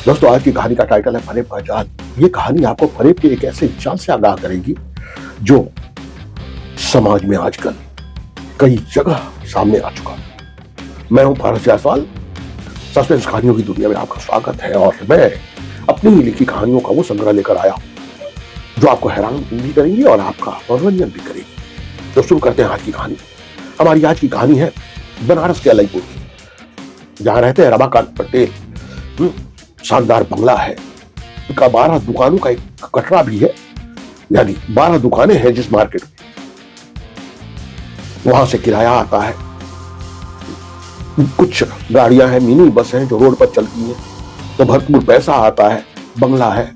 दोस्तों, आज की कहानी का टाइटल है फरेब का जाल। ये कहानी आपको फरेब के एक ऐसे जाल से आगाह करेगी जो समाज में आजकल कई जगह सामने आ चुका। मैं हूं पारस जायसवाल। सस्पेंस कहानियों की दुनिया में आपका स्वागत है और मैं अपनी ही लिखी कहानियों का वो संग्रह लेकर आया जो आपको हैरान भी करेंगी और आपका मनोरंजन भी करेगी। तो शुरू करते हैं आज की कहानी। हमारी आज की कहानी है बनारस के अलईपुर की, जहां रहते हैं रमाकांत पटेल। शानदार बंगला है, उनका 12 दुकानों का एक कटरा भी है, यानी 12 दुकानें हैं जिस मार्केट में, वहां से किराया आता है। कुछ गाड़ियां हैं, मिनी बस हैं जो रोड पर चलती हैं, तो भरपूर पैसा आता है। बंगला है,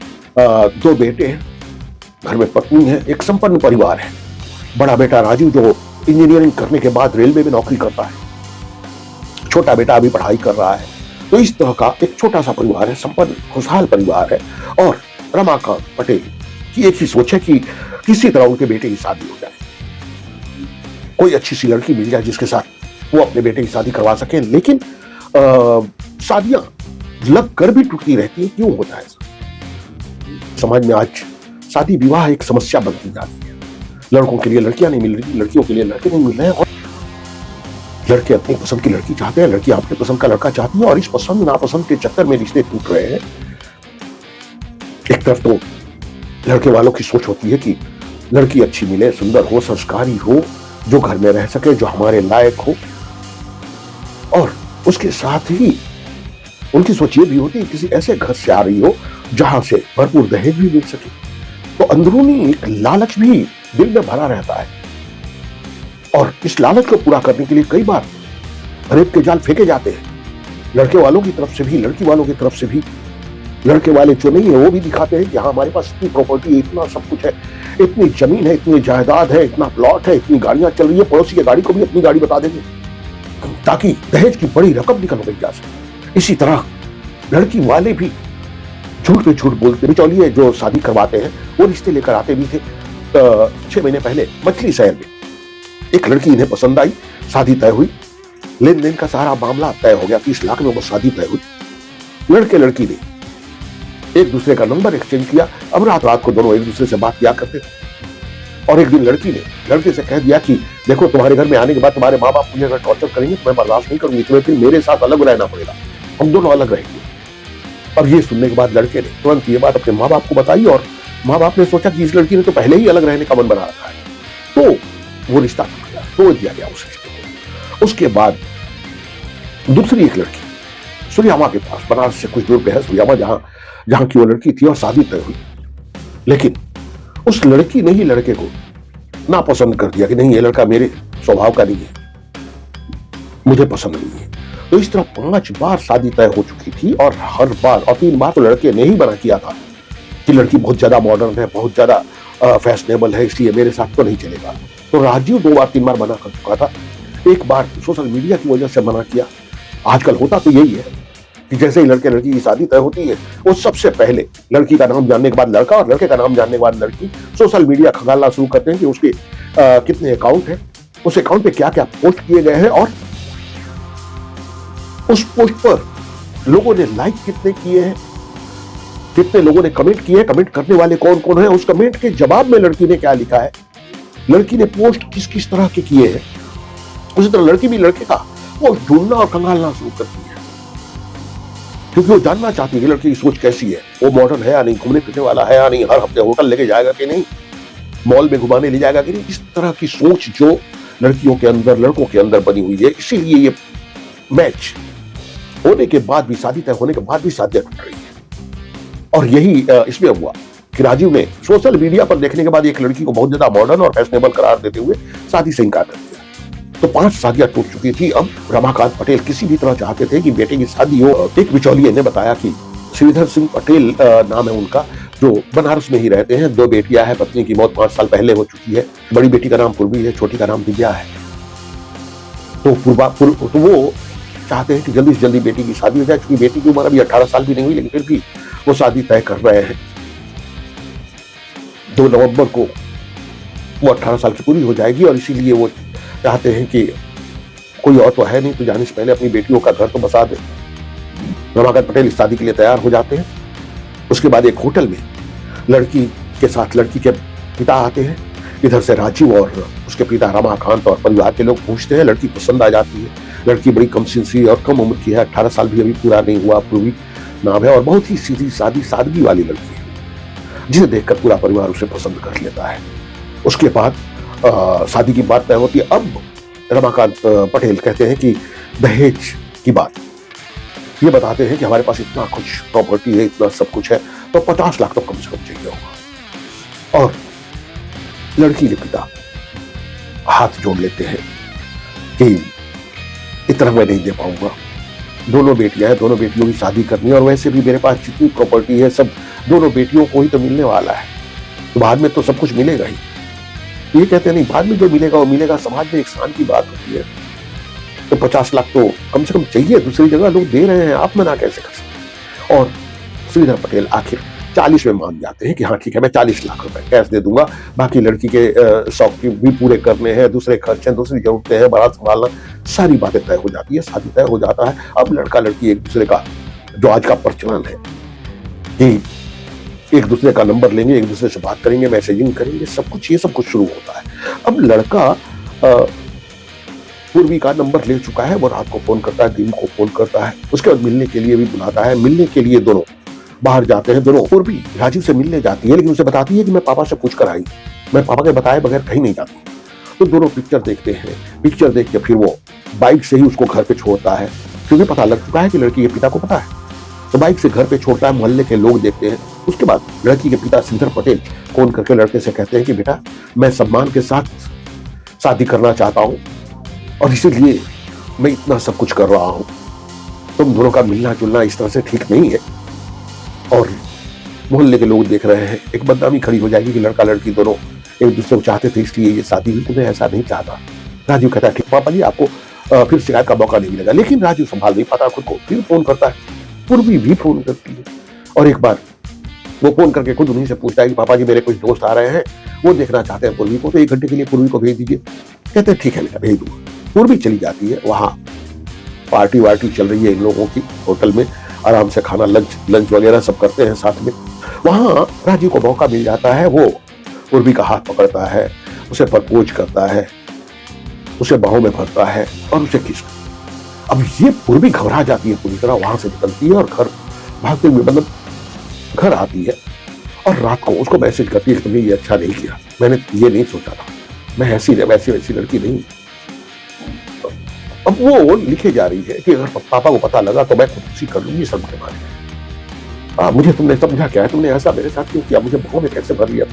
2 बेटे हैं, घर में पत्नी है, एक संपन्न परिवार है। बड़ा बेटा राजीव जो इंजीनियरिंग करने के बाद रेलवे में नौकरी करता है, छोटा बेटा अभी पढ़ाई कर रहा है। तो इस तरह का एक छोटा सा परिवार है, संपन्न खुशहाल परिवार है। और रमाकांत पटेल की एक ही सोच है कि किसी तरह उनके बेटे की शादी हो जाए, कोई अच्छी सी लड़की मिल जाए जिसके साथ वो अपने बेटे की शादी करवा सकें। लेकिन शादियां लग कर भी टूटती रहती है। क्यों होता है? समाज में आज शादी विवाह एक समस्या बनती जा रही है। लड़कों के लिए लड़कियां नहीं मिल रही, लड़कियों के लिए लड़के नहीं मिल रहे हैं, और लड़के अपनी पसंद की लड़की चाहते हैं, लड़की अपनी पसंद का लड़का चाहती है, और इस पसंद नापसंद के चक्कर में रिश्ते टूट रहे हैं। एक तरफ तो लड़के वालों की सोच होती है कि लड़की अच्छी मिले, सुंदर हो, संस्कारी हो, जो घर में रह सके, जो हमारे लायक हो, और उसके साथ ही उनकी सोच ये भी होती है किसी ऐसे घर से आ रही हो जहां से भरपूर दहेज भी मिल सके। तो अंदरूनी एक लालच भी दिल में भरा रहता है, और इस लालच को पूरा करने के लिए कई बार फरेब के जाल फेंके जाते हैं, लड़के वालों की तरफ से भी, लड़की वालों की तरफ से भी। लड़के वाले जो नहीं है वो भी दिखाते हैं कि हाँ, हमारे पास इतनी प्रॉपर्टी है, इतना सब कुछ है, इतनी जमीन है, इतनी जायदाद है, इतना प्लॉट है, इतनी गाड़ियां चल रही है, पड़ोसी की गाड़ी को भी अपनी गाड़ी बता देंगे ताकि दहेज की बड़ी रकम निकल जा सके। इसी तरह लड़की वाले भी झूठ पे झूठ बोलते। बिचौलिए जो शादी करवाते हैं वो रिश्ते लेकर आते भी थे। 6 महीने पहले मछली शहर में एक लड़की इन्हें पसंद आई, शादी तय हुई, लेन देन का सारा मामला तय हो गया, 30 लाख में बस शादी तय हुई। लड़के लड़की ने एक दूसरे का नंबर एक्सचेंज किया। अब रात रात को दोनों एक दूसरे से बात किया करते थे, और एक दिन लड़की ने लड़के से कह दिया कि देखो, तुम्हारे घर में आने के बाद तुम्हारे माँ बाप मुझे अगर टॉर्चर करेंगे तो मैं बर्दाश्त नहीं करूंगी, तुम्हें फिर मेरे साथ अलग रहना पड़ेगा, हम दोनों अलग रहेंगे। अब ये सुनने के बाद लड़के ने तुरंत ये बात अपने माँ बाप को बताई, और माँ बाप ने सोचा कि इस लड़की ने तो पहले ही अलग रहने का मन बना रखा है, तो वो रिश्ता तोड़ दिया गया उस रिश्ते को। उसके बाद दूसरी एक लड़की सूर्यामा के पास, बनारस से कुछ दूर पे है सूर्यामा, जहां की वो लड़की थी, और शादी तय हुई। लेकिन उस लड़की ने ही लड़के को नापसंद कर दिया कि नहीं, ये लड़का मेरे स्वभाव का नहीं है, मुझे पसंद नहीं है। तो इस तरह 5 बार शादी तय हो चुकी थी, और हर बार, और 3 बार तो लड़के ने ही मना किया था कि लड़की बहुत ज्यादा मॉडर्न है, बहुत ज्यादा फैशनेबल है, इसलिए मेरे साथ तो नहीं चलेगा। तो राजीव 2 बार 3 बार मना कर चुका था। एक बार सोशल मीडिया की वजह से मना किया। आजकल होता तो यही है कि जैसे ही लड़के लड़की की शादी तय होती है, वो सबसे पहले लड़की का नाम जानने के बाद लड़का, और लड़के का नाम जानने के बाद लड़की सोशल मीडिया खंगालना शुरू करते हैं कि उसके कितने अकाउंट हैं, उस अकाउंट पे क्या क्या पोस्ट किए गए हैं, और उस पोस्ट पर लोगों ने लाइक कितने किए हैं, कितने लोगों ने कमेंट किए हैं, कमेंट करने वाले कौन कौन है, उस कमेंट के जवाब में लड़की ने क्या लिखा है, लड़की ने पोस्ट किस किस तरह के किए हैं। उसी तरह लड़की भी लड़के का वो ढूंढना और खंगालना शुरू करती है, क्योंकि वो जानना चाहती है कि लड़की की सोच कैसी है, वो मॉडर्न है या नहीं, घूमने फिरने वाला है या नहीं, हर हफ्ते होटल लेके जाएगा कि नहीं, मॉल में घुमाने ले जाएगा कि नहीं। इस तरह की सोच जो लड़कियों के अंदर, लड़कों के अंदर बनी हुई है, इसीलिए ये मैच होने के बाद भी, शादी तय होने के बाद भी शादियां टूट रही है। और यही इसमें हुआ कि राजीव ने सोशल मीडिया पर देखने के बाद एक लड़की को बहुत ज्यादा मॉडर्न और फैशनेबल करार देते हुए शादी से इंकार कर दिया। तो 5 शादियां टूट चुकी थी। अब रमाकांत पटेल किसी भी तरह चाहते थे कि बेटे की शादी हो। एक बिचौलिए ने बताया कि श्रीधर सिंह पटेल नाम है उनका, जो बनारस में ही रहते हैं, 2 बेटियां हैं, पत्नी की मौत 5 साल पहले हो चुकी है। बड़ी बेटी का नाम पूर्वी है, छोटी का नाम दिव्या है। तो वो चाहते हैं कि जल्दी से जल्दी बेटी की शादी हो जाए, क्योंकि बेटी की उम्र अभी 18 साल भी नहीं हुई, लेकिन फिर भी वो शादी तय कर रहे हैं। 2 नवंबर को वो 18 साल की पूरी हो जाएगी, और इसीलिए वो चाहते हैं कि कोई और तो है नहीं, तो जाने से पहले अपनी बेटियों का घर तो बसा दे। रमाकांत पटेल इस शादी के लिए तैयार हो जाते हैं। उसके बाद एक होटल में लड़की के साथ लड़की के पिता आते हैं। इधर से राजीव और उसके पिता रमाकांत और परिवार के लोग पूछते हैं। लड़की पसंद आ जाती है। लड़की बड़ी कम सिंसी और कम उम्र की है, 18 साल भी अभी पूरा नहीं हुआ, पूर्वी नाम है, और बहुत ही सीधी सादी सादगी वाली लड़की है, जिसे देखकर पूरा परिवार उसे पसंद कर लेता है। उसके बाद शादी की बात तय होती है। अब रमाकांत पटेल कहते हैं कि दहेज की बात, ये बताते हैं कि हमारे पास इतना कुछ प्रॉपर्टी है, इतना सब कुछ है, तो 50 लाख तो कम से कम चाहिए होगा। और लड़की के पिता हाथ जोड़ लेते हैं कि इतना मैं नहीं दे पाऊंगा, दोनों बेटियां हैं, दोनों बेटियों की शादी करनी है, और वैसे भी मेरे पास जितनी प्रॉपर्टी है सब दोनों बेटियों को ही तो मिलने वाला है, तो बाद में तो सब कुछ मिलेगा ही। ये कहते हैं नहीं, बाद में जो मिलेगा वो मिलेगा, समाज में एक शान की बात होती है, तो 50 लाख तो कम से कम चाहिए, दूसरी जगह लोग दे रहे हैं, आप मना कैसे कर सकते। और श्रीधर पटेल आखिर 40 में मान जाते हैं कि हाँ ठीक है, मैं 40 लाख रुपए कैश दे दूंगा, बाकी लड़की के शौक भी पूरे करने हैं, दूसरे खर्चे, दूसरी जरूरतें हैं, बारात संभालना, सारी बातें तय हो जाती है, शादी तय हो जाता है। अब लड़का लड़की एक दूसरे का, जो आज का प्रचलन है कि एक दूसरे का नंबर लेंगे, एक दूसरे से बात करेंगे, मैसेजिंग करेंगे, सब कुछ, ये सब कुछ शुरू होता है। अब लड़का पूर्वी का नंबर ले चुका है, वो रात को फोन करता है, दिन को फोन करता है, उसके बाद मिलने के लिए भी बुलाता है। मिलने के लिए दोनों बाहर जाते हैं। दोनों पूर्वी राजीव से मिलने जाती है, लेकिन उसे बताती है कि मैं पापा से पूछ कर आई, मैं पापा के बताए बगैर कहीं नहीं जाती। तो दोनों पिक्चर देखते हैं। पिक्चर देख के फिर वो बाइक से ही उसको घर पे छोड़ता है, क्योंकि पता लग चुका है कि लड़की के पिता को पता है, तो बाइक से घर पे छोड़ता है। मोहल्ले के लोग देखते हैं। उसके बाद लड़की के पिता श्रीधर पटेल फोन करके लड़के से कहते हैं कि बेटा, मैं सम्मान के साथ शादी करना चाहता हूं, और इसीलिए मैं इतना सब कुछ कर रहा हूं। तुम दोनों का मिलना जुलना इस तरह से ठीक नहीं है, और मोहल्ले के लोग देख रहे हैं, एक बदनामी खड़ी हो जाएगी कि लड़का लड़की दोनों एक दूसरे को चाहते थे, इसलिए ये शादी हुई, तुम्हें ऐसा नहीं चाहता। राजीव कहता है ठीक पापा जी, आपको फिर शिकायत का मौका नहीं मिलेगा। लेकिन राजीव संभाल नहीं पाता खुद को, फिर फोन करता है। पूर्वी भी फोन करती है, और एक बार वो फोन करके खुद उन्हीं से पूछता है कि पापा जी मेरे कुछ दोस्त आ रहे हैं, वो देखना चाहते हैं पूर्वी को, तो 1 घंटे के लिए पूर्वी को भेज दीजिए। कहते हैं ठीक है बेटा, भेज दूंगा। पूर्वी चली जाती है, वहां पार्टी वार्टी चल रही है इन लोगों की, होटल में आराम से खाना, लंच वगैरह सब करते हैं साथ में। वहां राजीव को मौका मिल जाता है, वो पूर्वी का हाथ पकड़ता है, उसे प्रपोज करता है, उसे बाहों में भरता है और उसे किस। अब ये पूर्वी घबरा जाती है पूरी तरह, वहां से निकलती है और घर भागते हुए, मतलब घर आती है, और रात को उसको मैसेज करती है कि तुमने ये अच्छा नहीं किया, मैंने ये नहीं सोचा था, मैं ऐसी वैसी लड़की नहीं। अब वो लिखे जा रही है कि अगर पापा को पता लगा तो मैं खुदकुशी कर लूंगी शर्म के मारे। मुझे तुमने समझा क्या है, तुमने ऐसा मेरे साथ क्यों किया, मुझे बाहों में कैसे भर लिया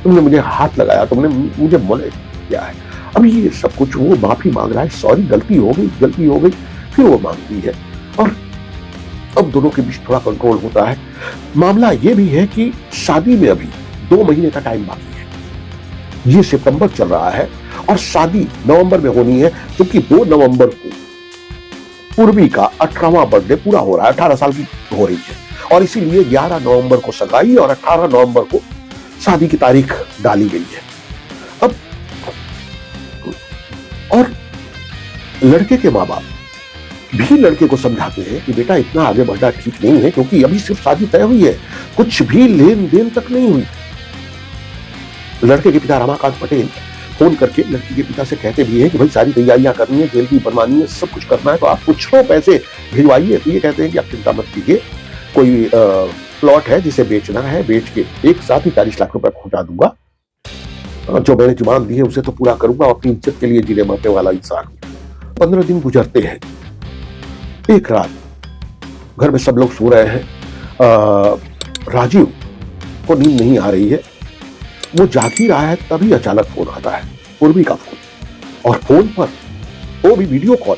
तुमने मुझे हाथ लगाया, तुमने मुझे मोलेस्ट किया है। अब ये सब कुछ वो माफी मांग रहा है, सॉरी गलती हो गई, फिर वो मांगती है, और अब दोनों के बीच थोड़ा कंट्रोल होता है। मामला ये भी है कि शादी में अभी 2 महीने का टाइम बाकी है, ये सितंबर चल रहा है और शादी नवंबर में होनी है, क्योंकि 2 नवंबर को पूर्वी का 18वां बर्थडे पूरा हो रहा है, 18 साल की हो रही है, और इसीलिए 11 नवंबर को सगाई और 18 नवंबर को शादी की तारीख डाली गई है। अब और लड़के के माँ बाप भी लड़के को समझाते हैं कि बेटा इतना आगे बढ़ना ठीक नहीं है, क्योंकि अभी सिर्फ शादी तय हुई है, कुछ भी लेन देन तक नहीं हुई। लड़के के पिता रमाकांत पटेल फोन करके लड़की के पिता से कहते भी हैं कि भाई सारी तैयारियां करनी है, जेल भी बनवानी है, सब कुछ करना है, तो आप कुछ पैसे भिजवाइए। तो ये कहते हैं कि आप चिंता मत कीजिए, कोई प्लॉट है जिसे बेचना है, बेच के एक साथ ही 40 लाख रुपए पहुंचा दूंगा, जो मैंने जुबान दी है उसे तो पूरा करूंगा, अपनी इज्जत के लिए जीने मरने वाला इंसान। 15 दिन गुजरते हैं। एक रात घर में सब लोग सो रहे हैं, राजीव को नींद नहीं आ रही है, वो जाग ही रहा है, तभी अचानक फोन आता है, पूर्वी का फोन, और फोन पर वो भी वीडियो कॉल,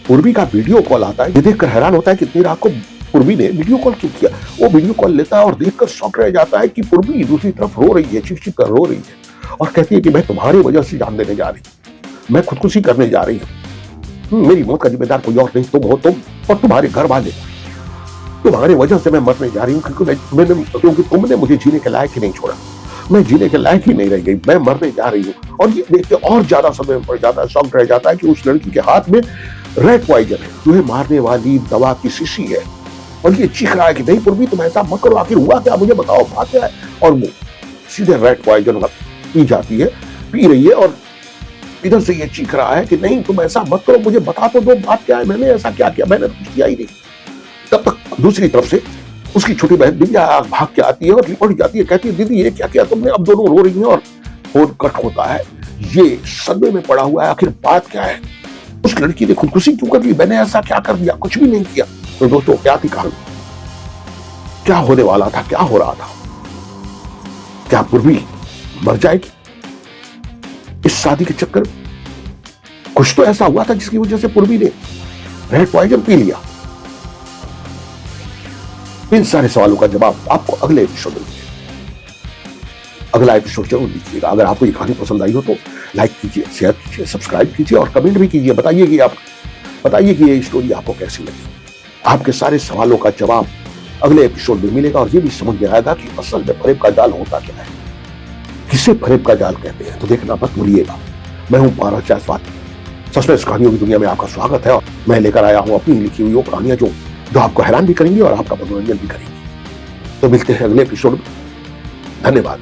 पूर्वी का वीडियो कॉल आता है। ये देखकर हैरान होता है कि इतनी रात को पूर्वी ने वीडियो कॉल क्यों किया। वो वीडियो कॉल लेता है और देखकर शॉक रह जाता है कि पूर्वी दूसरी तरफ रो रही है, चीख कर रो रही है, और कहती है कि मैं तुम्हारी वजह से जान देने जा रही हूँ, मैं खुदकुशी करने जा रही हूँ, मेरी मौत का जिम्मेदार कोई और नहीं, तुम हो, तुम और तुम्हारे घर वाले, तुम्हारी वजह से मैं मरने जा रही हूँ, क्योंकि तुमने मुझे जीने के लायक ही नहीं छोड़ा, मैं जीने के लायक ही नहीं रह गई, मैं मरने जा रही हूँ। और ये देख के और ज्यादा समय पड़ जाता है, शॉक रह जाता है कि उस लड़की के हाथ में रेड पॉइजन है, चूहे मारने वाली दवा की शीशी है, और ये चीख रहा है कि नहीं पूर्वी तुम ऐसा मत करो, आखिर हुआ क्या, मुझे बताओ बात क्या है। और वो सीधे रेड पॉइजन पी जाती है, पी रही है, और इधर से ये चीख रहा है कि नहीं तुम ऐसा मत करो, मुझे बता तो दो बात क्या है, मैंने ऐसा क्या किया, मैंने कुछ किया ही नहीं। तब तक दूसरी तरफ से उसकी छोटी बहन दिव्या भाग के आती है और लिपट जाती है, कहती है दीदी ये क्या किया तुमने। अब दोनों रो रही हैं और फोन कट होता है। ये सदमे में पड़ा हुआ है, आखिर बात क्या है, उस लड़की ने खुदकुशी क्यों कर ली, मैंने ऐसा क्या कर दिया, कुछ भी नहीं किया। तो दोस्तों क्या थी कहानी, क्या होने वाला था, क्या हो रहा था, क्या पूर्वी मर जाएगी इस शादी के चक्कर में। कुछ तो ऐसा हुआ था जिसकी वजह से पूर्वी ने रेड पॉइजन पी लिया। इन सारे सवालों का जवाब आपको अगले एपिसोड में मिलेगा। अगला एपिसोड जरूर देखिएगा। अगर आपको ये कहानी पसंद आई हो तो लाइक कीजिए, शेयर कीजिए, सब्सक्राइब कीजिए और कमेंट भी कीजिए। बताइए कि ये स्टोरी आपको कैसी लगी। आपके सारे सवालों का जवाब अगले एपिसोड में मिलेगा और ये भी समझ में आएगा कि असल में फरेब का जाल होता क्या है, किसे फरेब का जाल कहते हैं। तो देखना मत भूलिएगा। मैं हूं पारस जायसवाल, सस्पेंस कहानियों की दुनिया में आपका स्वागत है और मैं लेकर आया हूं अपनी लिखी हुई वो कहानियां जो आपको हैरान भी करेंगी और आपका मनोरंजन भी करेंगी। तो मिलते हैं अगले एपिसोड में। धन्यवाद।